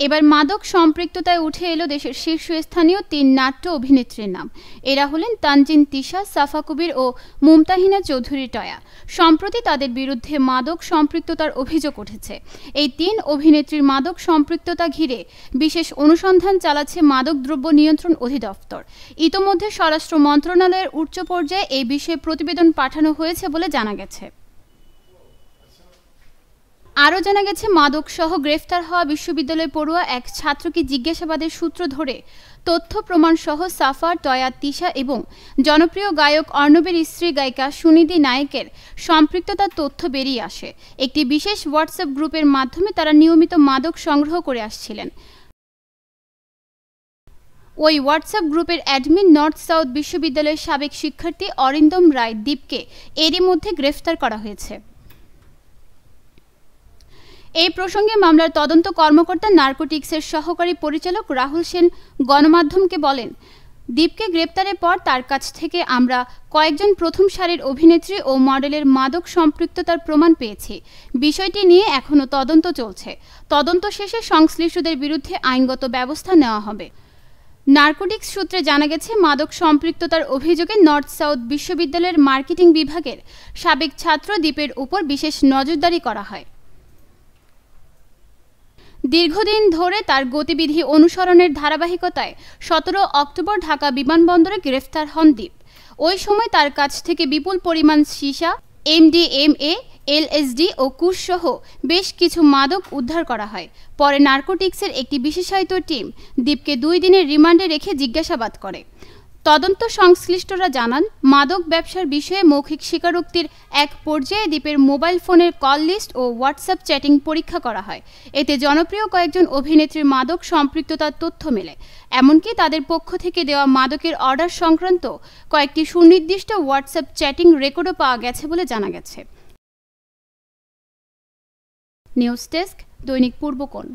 এবার মাদক সম্পৃক্ততায় উঠে এলো দেশের শীর্ষস্থানীয় ৩ নাট্য অভিনেত্রীর নাম। এরা হলেন তানজিন তিশা, সাফা কবির ও মুমতাহিনা চৌধুরী টয়া। সম্প্রতি তাদের বিরুদ্ধে মাদক সম্পৃক্ততার অভিযোগ উঠেছে। এই ৩ অভিনেত্রীর মাদক সম্পৃক্ততা ঘিরে বিশেষ অনুসন্ধান চালাচ্ছে মাদকদ্রব্য নিয়ন্ত্রণ অধিদপ্তর। ইতোমধ্যে স্বরাষ্ট্র মন্ত্রণালয়ের উচ্চ পর্যায়ে এই বিষয়ে প্রতিবেদন পাঠানো হয়েছে বলে জানা গেছে। আরও জানা গেছে, মাদক সহ গ্রেফতার হওয়া বিশ্ববিদ্যালয় পড়ুয়া এক ছাত্রকে জিজ্ঞাসাবাদের সূত্র ধরে তথ্য প্রমাণ সহ সাফা, টয়া, তিশা এবং জনপ্রিয় গায়ক অর্ণবের স্ত্রী গায়িকা সুনিধি নায়েকের সম্পৃক্ততার তথ্য বেরিয়ে আসে। একটি বিশেষ হোয়াটসঅ্যাপ গ্রুপের মাধ্যমে তারা নিয়মিত মাদক সংগ্রহ করে আসছিলেন। ওই হোয়াটসঅ্যাপ গ্রুপের অ্যাডমিন নর্থ সাউথ বিশ্ববিদ্যালয়ের সাবেক শিক্ষার্থী অরিন্দম রায় দীপকে এরই মধ্যে গ্রেফতার করা হয়েছে। এই প্রসঙ্গে মামলার তদন্ত কর্মকর্তা নার্কোটিক্সের সহকারী পরিচালক রাহুল সেন গণমাধ্যমকে বলেন, দীপকে গ্রেপ্তারের পর তার কাছ থেকে আমরা কয়েকজন প্রথম সারির অভিনেত্রী ও মডেলের মাদক সম্পৃক্ততার প্রমাণ পেয়েছি। বিষয়টি নিয়ে এখনও তদন্ত চলছে। তদন্ত শেষে সংশ্লিষ্টদের বিরুদ্ধে আইনগত ব্যবস্থা নেওয়া হবে। নার্কোটিক্স সূত্রে জানা গেছে, মাদক সম্পৃক্ততার অভিযোগে নর্থ সাউথ বিশ্ববিদ্যালয়ের মার্কেটিং বিভাগের সাবেক ছাত্র দীপের উপর বিশেষ নজরদারি করা হয়। দীর্ঘদিন ধরে তার গতিবিধি অনুসরণের ধারাবাহিকতায় ১৭ অক্টোবর ঢাকা বিমানবন্দরে গ্রেফতার হন দীপ। ওই সময় তার কাছ থেকে বিপুল পরিমাণ সীসা, এমডিএমএ, এলএসডি ও কুশ সহ বেশ কিছু মাদক উদ্ধার করা হয়। পরে নার্কোটিক্সের একটি বিশেষায়িত টিম দীপকে ২ দিনের রিমান্ডে রেখে জিজ্ঞাসাবাদ করে। তদন্ত সংশ্লিষ্টরা জানান, মাদক ব্যবসার বিষয়ে মৌখিক স্বীকারোক্তির এক পর্যায়ে দীপের মোবাইল ফোনের কল লিস্ট ও হোয়াটসঅ্যাপ চ্যাটিং পরীক্ষা করা হয়। এতে জনপ্রিয় কয়েকজন অভিনেত্রীর মাদক সম্পৃক্ততার তথ্য মেলে। এমনকি তাদের পক্ষ থেকে দেওয়া মাদকের অর্ডার সংক্রান্ত কয়েকটি সুনির্দিষ্ট হোয়াটসঅ্যাপ চ্যাটিং রেকর্ডও পাওয়া গেছে বলে জানা গেছে। নিউজ ডেস্ক, দৈনিক পূর্বকোণ।